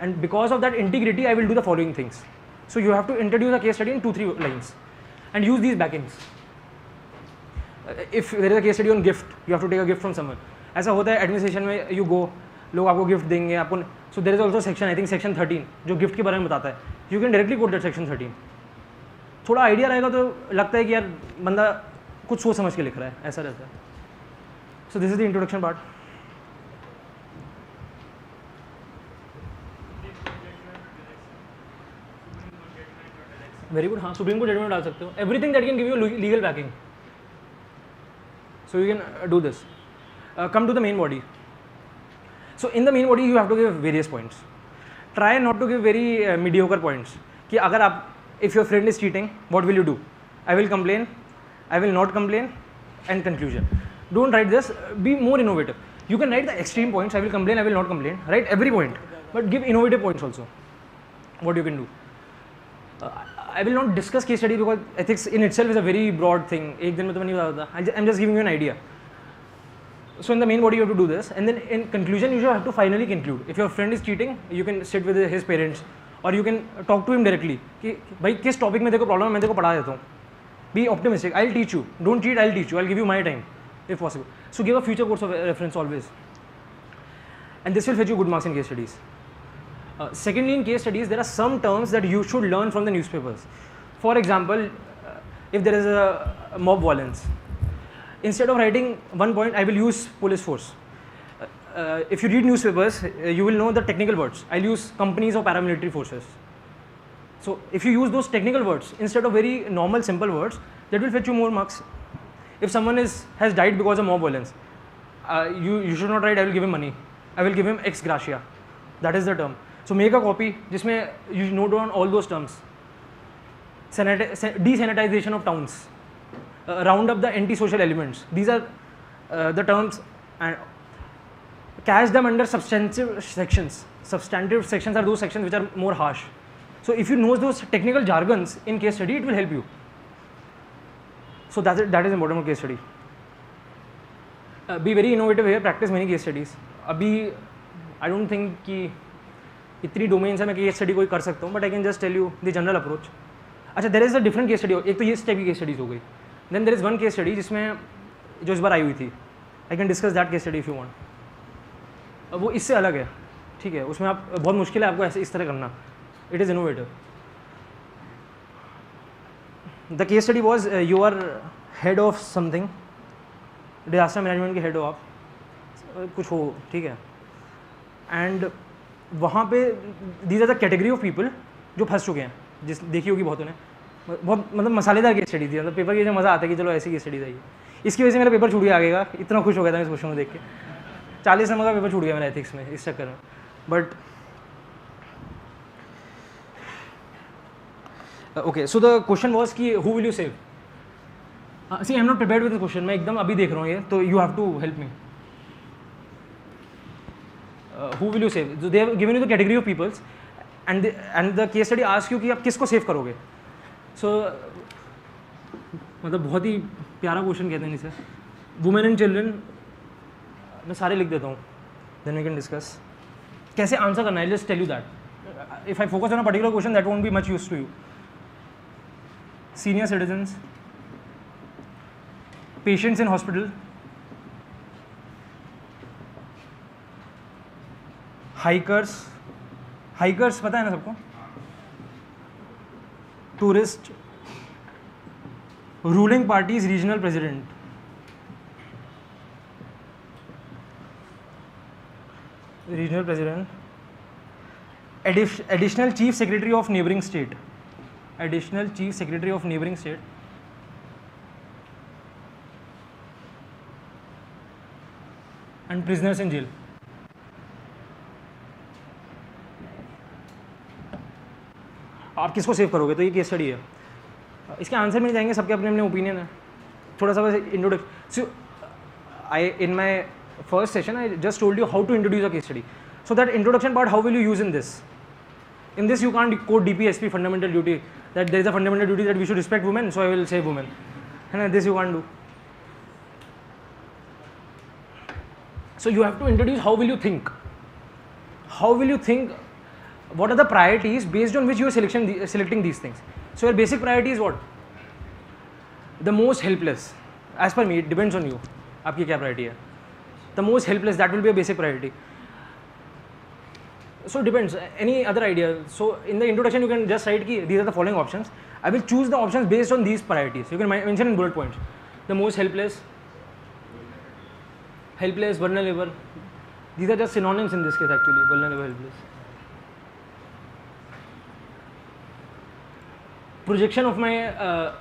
S1: and because of that integrity I will do the following things. So you have to introduce a case study in 2-3 lines and use these backings. If there is a case study on gift, you have to take a gift from someone. ऐसा होता है administration में, you go, लोग आपको gift देंगे आपको. So there is also section, I think section 13 जो gift के बारे में बताता है. You can directly quote that section 13. थोड़ा आइडिया रहेगा तो लगता है कि यार बंदा कुछ सोच समझ के लिख रहा है, ऐसा रहता है. So this is the introduction part. Very good. हाँ, सुप्रीम कोर्ट जजमेंट डाल सकते हो. Everything that can give you legal backing, so you can do this. Come to the main body. So in the main body you have to give various points. Try not to give very mediocre points कि अगर आप, if your friend is cheating, what will you do? I will complain, I will not complain, and conclusion. Don't write this, be more innovative. You can write the extreme points, I will complain, I will not complain, write every point, but give innovative points also. What you can do. I will not discuss case study because ethics in itself is a very broad thing. एक दिन में तो मैं नहीं बता देता. I'm just giving you an idea. So in the main body you have to do this, and then in conclusion you have to finally conclude. If your friend is cheating, you can sit with his parents, or you can talk to him directly कि भाई किस topic में देखो problem है, मैं देखो पढ़ा देता हूँ. Be optimistic. I'll teach you. Don't cheat. I'll teach you. I'll give you my time if possible. So give a future course of reference always, and this will fetch you good marks in case studies. Secondly, in case studies there are some terms that you should learn from the newspapers. For example, if there is a mob violence, instead of writing one point, I will use police force. If you read newspapers, you will know the technical words. I'll use companies or paramilitary forces. So if you use those technical words instead of very normal simple words, that will fetch you more marks If someone has died because of mob violence, you should not write I will give him money. I will give him ex gratia. That is the term. So make a copy जिसमें you note down all those terms. Desanitization of towns. Round up the anti-social elements. These are the terms, and catch them under substantive sections. Substantive sections are those sections which are more harsh. So if you know those technical jargons in case study, it will help you. So that is important for case study. Be very innovative here. Practice many case studies. अभी I don't think कि इतनी domains है मैं case study कोई कर सकता हूँ, but I can just tell you the general approach. अच्छा, there is a different case study. एक तो ये टाइप की केस स्टडीज हो गई. Then there is one case study जिसमें जो इस बार आई हुई थी. I can discuss that case study if you want. वो इससे अलग है, ठीक है. उसमें आप बहुत मुश्किल है आपको ऐसे इस तरह करना. It is innovative. The case study was you are head of something, disaster management के हेड हो आप, कुछ हो, ठीक है. एंड वहाँ पे these are the category of people जो फंस चुके हैं. जिस देखी होगी बहुतों ने. बहुत मतलब मसालेदार केस स्टडी थी. मतलब पेपर की मज़ा आता है कि चलो ऐसी केस स्टडी आई. इसकी वजह से मेरा पेपर छूट गया आगे का. इतना खुश हो गया था मैं इस क्वेश्चन को देख के. 40 नंबर का पेपर छूट गया मेरा एथिक्स में इस चक्कर में. But okay, so the question was कि who will you save. See I am not prepared with the question. मैं एकदम अभी देख रहा हूँ ये, तो you have to help me. Who will you save? So they have given you the category of peoples, and the case study asks you कि आप किसको सेव करोगे. So मतलब बहुत ही प्यारा क्वेश्चन कहते हैं इसे. वुमेन एंड चिल्ड्रन मैं सारे लिख देता हूँ, देन वी कैन डिस्कस कैसे आंसर करना है. Just tell you that if I focus on a particular question that won't be much use to you. Senior citizens, patients in hospital, hikers पता है ना सबको, tourist, ruling parties regional president, additional chief secretary of neighbouring state, and prisoners in jail. आप किसको save करोगे. तो ये case study है. इसके आंसर मिल जाएंगे, सबके अपने अपने ओपिनियन है. थोड़ा सा बस introduction. I in my first session I just told you how to introduce a case study. So that introduction part how will you use in this. In this you can't code DPSP fundamental duty that there is a fundamental duty that we should respect women, so I will save women, है ना. This you can't do. So you have to introduce how will you think. What are the priorities based on which you are selecting these things? So your basic priority is what? The most helpless. As per me, it depends on you. आपकी क्या priority है? The most helpless, that will be a basic priority. So it depends. Any other idea? So in the introduction, you can just write कि these are the following options. I will choose the options based on these priorities. You can mention in bullet points. The most helpless, vulnerable. These are just synonyms in this case actually. Vulnerable, helpless. Projection of my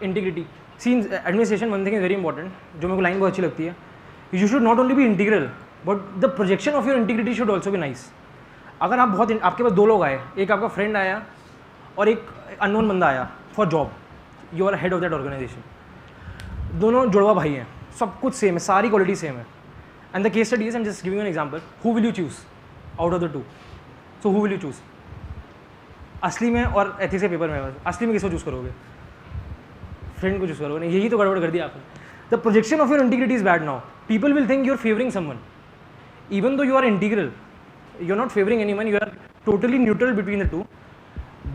S1: integrity. See in administration one thing is very important, जो मेरे को line बहुत अच्छी लगती है. You should not only be integral, but the projection of your integrity should also be nice. अगर आप बहुत आपके पास दो लोग आए, एक आपका फ्रेंड आया और एक अननोन बंदा आया for job, you are head of that organization. दोनों जुड़वा भाई हैं, सब कुछ सेम है, सारी क्वालिटी सेम है. And the case study is, I am just giving an example. Who will you choose out of the two? So who will you choose असली में और एथिक्स के पेपर में? असली में किसको चूज़ करोगे? फ्रेंड को चूज़ करोगे? नहीं, यही तो गड़बड़ कर दिया आपने. The projection of your integrity is bad now. People will think you are favouring someone even though you are integral. You are not favouring anyone, you are totally neutral between the two.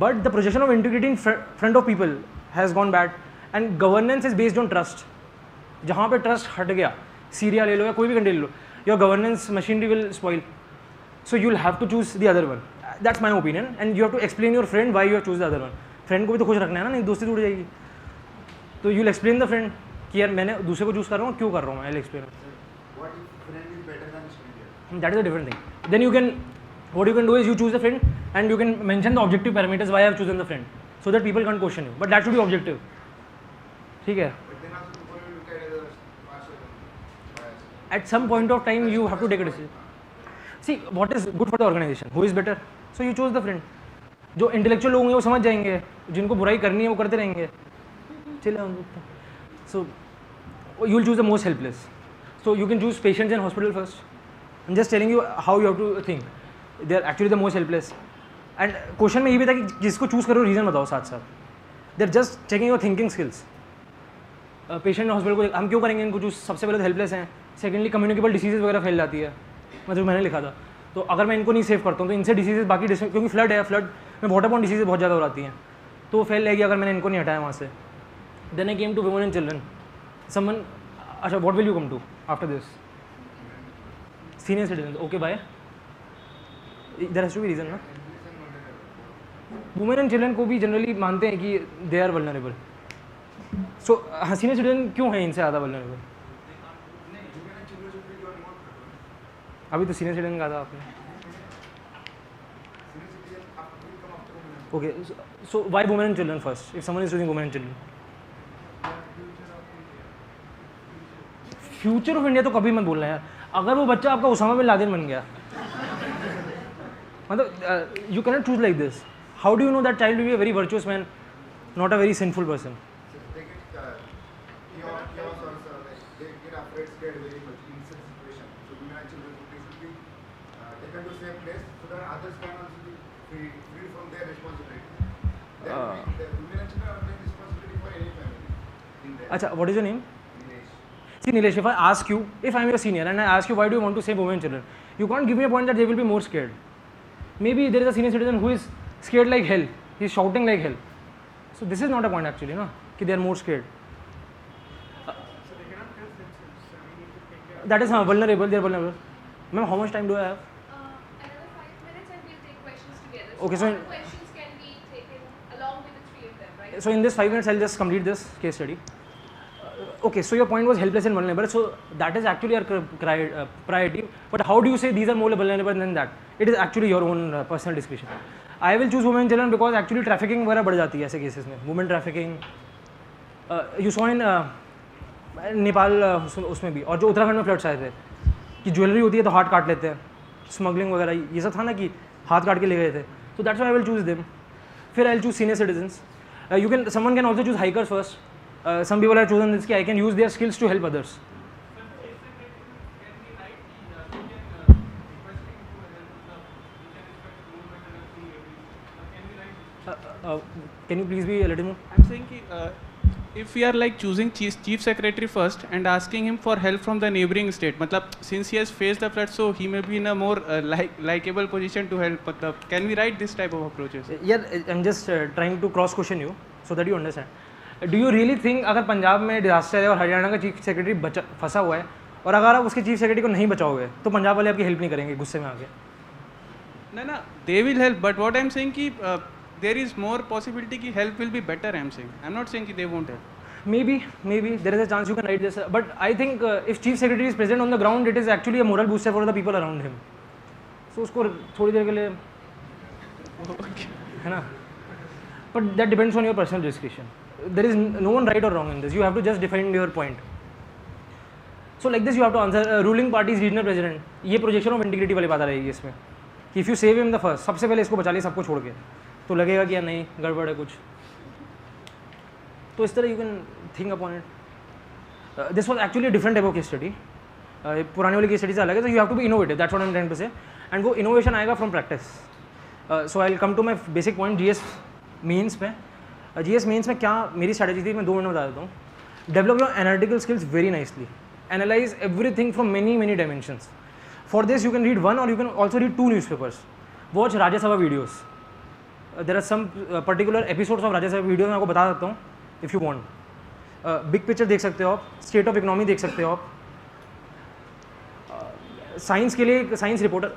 S1: But the projection of integrity in front of people has gone bad. And governance is based on trust. जहाँ पे trust हट गया, Syria ले लो या कोई भी country ले लो, your governance machinery will spoil. So you will have to choose the other one. That's my opinion, and you have to explain your friend why you have choose the other one. Friend को भी तो खुश रखना है ना, नहीं दोस्ती टूट जाएगी. तो you'll explain the friend कि यार मैंने दूसरे को चूज़ कर रहा हूँ, क्यों कर रहा हूँ. I'll explain.
S3: What if friend is better than stranger?
S1: That is a different thing. Then you can, what you can do is you choose the friend and you can mention the objective parameters why I have chosen the friend, so that people can't question you. But that should be objective. ठीक है.
S3: But then also people will look at it as
S1: at some point of time you have to take a decision. See what is good for the organization, who is better, so you choose the friend. जो intellectual लोग होंगे वो समझ जाएंगे, जिनको बुराई करनी है वो करते रहेंगे, चले हम लोग. So you will choose the most helpless. So you can choose patients in hospital first. I'm just telling you how you have to think. They are actually the most helpless. And question में ये भी था कि जिसको choose करो reason बताओ साथ साथ. They're just checking your thinking skills. Patient hospital को हम क्यों करेंगे इनको चूज? सबसे पहले तो हेल्पलेस हैं, सेकेंडली कम्युनिकेबल डिसीजेज वगैरह फैल जाती है, मतलब मैंने लिखा था. तो अगर मैं इनको नहीं सेव करता हूँ तो इनसे डिसीजेज बाकी क्योंकि फ्लड है, फ्लड में वाटरबॉर्न डिसीजेज बहुत ज़्यादा हो जाती हैं, तो फैल जाएगी अगर मैंने इनको नहीं हटाया वहाँ से. Then I came to women and children. Someone, अच्छा what will you come to after this? Senior citizen. Okay bye. There has to be reason ना. वुमेन एंड चिल्ड्रन को भी जनरली मानते हैं कि दे आर वल्नरेबल. सो हाँ, senior citizen क्यों है इनसे ज़्यादा वल्नरेबल? अभी तो सीनियर सिटीजन कहा था आपने. Okay, so why women and children first if someone is choosing women and children? Future of India तो कभी मत बोलना यार. अगर वो बच्चा आपका उसामा बिन लादेन बन गया, मतलब you can not choose like this. How do you know that child will be a very virtuous man, not a very sinful person?
S3: They get chaos or they get afraid, scared very much in such situation. So women and children should be taken to a safe place so that others can also be free from their responsibility. The women and children are taking responsibility for any family. In there.
S1: अच्छा, what is your name?
S3: Village.
S1: See Nilesh, if I ask you, if I am your senior and I ask you why do you want to save women and children, you can't give me a point that they will be more scared. Maybe there is a senior citizen who is scared like hell, he is shouting like hell. So this is not a point actually, no, कि they are more scared.
S2: So they cannot help themselves. I mean, you could take care.
S1: That is vulnerable, they are vulnerable. Ma'am, how much time do I have?
S4: Another 5 minutes and we'll take questions together.
S1: Okay,
S4: So
S1: so
S4: all
S1: in-
S4: the questions can be taken along with the 3 of them, right?
S1: So in this 5 minutes I'll just complete this case study. Okay, so your point was helpless and vulnerable, so that is actually our priority, but how do you say these are more vulnerable than that? It is actually your own personal discretion. I will choose women and children because actually trafficking वगैरह बढ़ जाती है ऐसे cases में. Women trafficking you saw in Nepal, उसमें भी, और जो उत्तराखंड में फ्लड्स आए थे कि ज्वेलरी होती है तो हाथ काट लेते हैं, स्मगलिंग वगैरह ये सब था ना कि हाथ काट के ले गए थे. तो that's why I will choose them. फिर I will choose senior citizens. You can, someone can also choose hikers first. Some people have chosen this कि I can use their skills to help others. Can you please be a little more?
S2: I'm saying if we are like choosing chief secretary first and asking him for help from the neighboring state, matlab since he has faced the flood, so he may be in a more likable position to help. Can we write this type of approaches?
S1: Yeah, I'm just trying to cross question you so that you understand. Do you really think अगर पंजाब में disaster है और हरियाणा का chief secretary फंसा हुआ है और अगर आप उसके चीफ सेक्रेटरी को नहीं बचाओगे तो पंजाब वाले आपकी हेल्प नहीं करेंगे गुस्से में आके?
S2: No, they will help, but what I'm saying ki there is more possibility ki help will be better. I'm saying. I'm not saying ki they won't help.
S1: Maybe there is a chance you can write this, but I think if chief secretary is present on the ground, it is actually a moral booster for the people around him. So उसको थोड़ी देर के लिए है ना, but that depends on your personal discretion. There is no one right or wrong in this. You have to just defend your point. So like this you have to answer. Ruling party's regional president, ये projection of integrity वाली बात आ रहेगी इसमें कि if you save him the first, सबसे पहले इसको बचा लिया सबको छोड़ के, तो लगेगा कि यार नहीं गड़बड़ है कुछ. तो इस तरह you can think upon it. This was actually different type of case study. पुरानी वाली केस स्टडी से अलग है, तो you have to be innovative, that's what I am trying to say. And वो इनोवेशन आएगा from practice. So I will come to my basic point. GS mains में, GS mains में क्या मेरी स्ट्रैटेजी थी मैं 2 मिनट में बता देता हूँ. Develop your analytical skills very nicely. Analyse everything from many dimensions. For this you can read 1 और you can also read 2 newspapers. Watch Rajya Sabha videos. There are some particular episodes of Rajya Sabha video मैं आपको बता देता हूँ if you want. Big picture देख सकते हो आप, स्टेट ऑफ इकोनॉमी देख सकते हो आप. साइंस के लिए साइंस रिपोर्टर,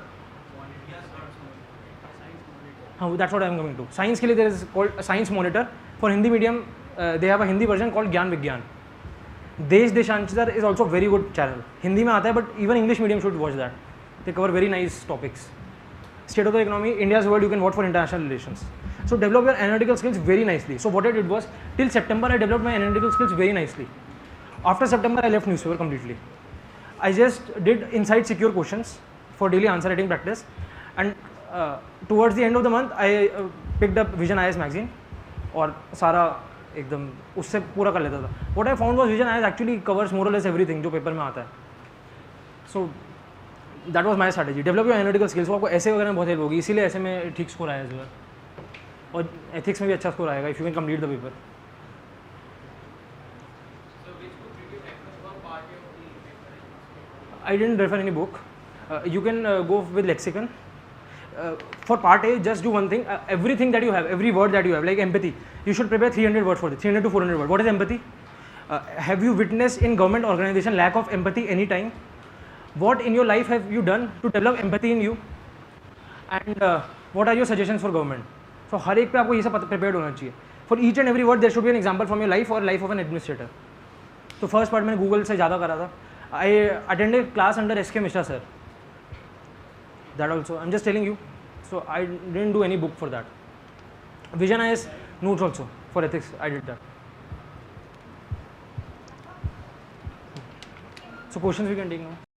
S1: हाँ that's what I am coming to. Science के लिए there is called science monitor. For Hindi medium they have a Hindi version called Gyan Vigyan. Desh Deshantar is also very good channel. Hindi में आता है but even English medium should watch that. They cover very nice topics. State of the economy, India's world, you can watch for international relations. So develop your analytical skills very nicely. So what I did was, till September I developed my analytical skills very nicely. After September I left newspaper completely. I just did inside secure questions for daily answer writing practice, and towards the end of the month I picked up Vision IAS magazine और सारा एकदम उससे पूरा कर लेता था. What I found was Vision IAS actually covers more or less everything जो paper में आता है. So that was my strategy. Develop your analytical skills. वो आपको ऐसे वगैरह में बहुत हेल्प होगी, इसीलिए ऐसे में ठीक स्कोर आया है, और एथिक्स में भी अच्छा स्कोर आएगा if you can complete the paper.
S2: So which book did you refer for part A of the paper?
S1: I didn't refer any book. You can go with lexicon. For part A, just do one thing. Everything that you have, every word that you have, like empathy, you should prepare 300 words for it. 300 to 400 words. What is empathy? Have you witnessed in government organization lack of empathy any time? What in your life have you done to develop empathy in you? And what are your suggestions for government? So हर एक पे आपको ये सब prepared होना चाहिए. For each and every word, there should be an example from your life or life of an administrator. तो first part मैंने Google से ज़्यादा करा था. I attended class under S.K. Mishra sir. That also, I'm just telling you. So I didn't do any book for that. Vision IAS notes also for ethics. I did that. So questions we can take now.